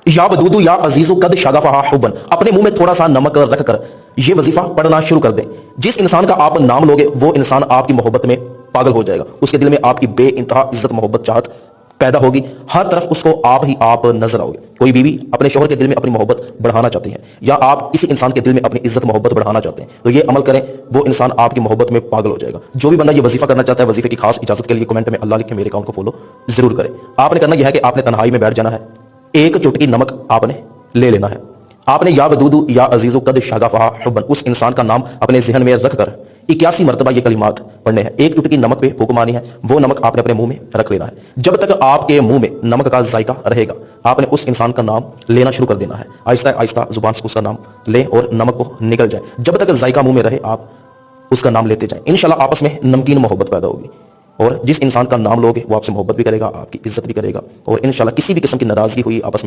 یا ودودو یا عزیزو قد شغفہا حبن، اپنے منہ میں تھوڑا سا نمک رکھ کر یہ وظیفہ پڑھنا شروع کر دیں۔ جس انسان کا آپ نام لوگے وہ انسان آپ کی محبت میں پاگل ہو جائے گا، اس کے دل میں آپ کی بے انتہا عزت محبت چاہت پیدا ہوگی، ہر طرف اس کو آپ ہی آپ نظر آؤ گے۔ کوئی بیوی اپنے شوہر کے دل میں اپنی محبت بڑھانا چاہتی ہے، یا آپ کسی انسان کے دل میں اپنی عزت محبت بڑھانا چاہتے ہیں تو یہ عمل کریں، وہ انسان آپ کی محبت میں پاگل ہو جائے گا۔ جو بھی بندہ یہ وظیفہ کرنا چاہتا ہے، وظیفے کی خاص اجازت کے لیے کمنٹ میں اللہ لکھیں، میرے اکاؤنٹ کو فالو ضرور کریں۔ آپ نے کرنا یہ ہے کہ آپ نے تنہائی میں بیٹھ جانا ہے، ایک چٹکی نمک آپ نے لے لینا ہے، آپ نے یا ودودو یا عزیزو قد شغفہا حبن اس انسان کا نام اپنے ذہن میں رکھ کر 81 مرتبہ یہ کلمات پڑھنے ہیں۔ ایک چٹکی نمک پہ پھونک مارنی ہے، وہ نمک آپ نے اپنے منہ میں رکھ لینا ہے۔ جب تک آپ کے منہ میں نمک کا ذائقہ رہے گا آپ نے اس انسان کا نام لینا شروع کر دینا ہے۔ آہستہ آہستہ زبان سے اس کا نام لیں اور نمک کو نگل جائے، جب تک ذائقہ منہ میں رہے آپ اس کا نام لیتے جائیں۔ انشاءاللہ آپس میں نمکین محبت پیدا ہوگی، اور جس انسان کا نام لوگے وہ آپ سے محبت بھی کرے گا، آپ کی عزت بھی کرے گا، اور انشاءاللہ کسی بھی قسم کی ناراضگی ہوئی آپس میں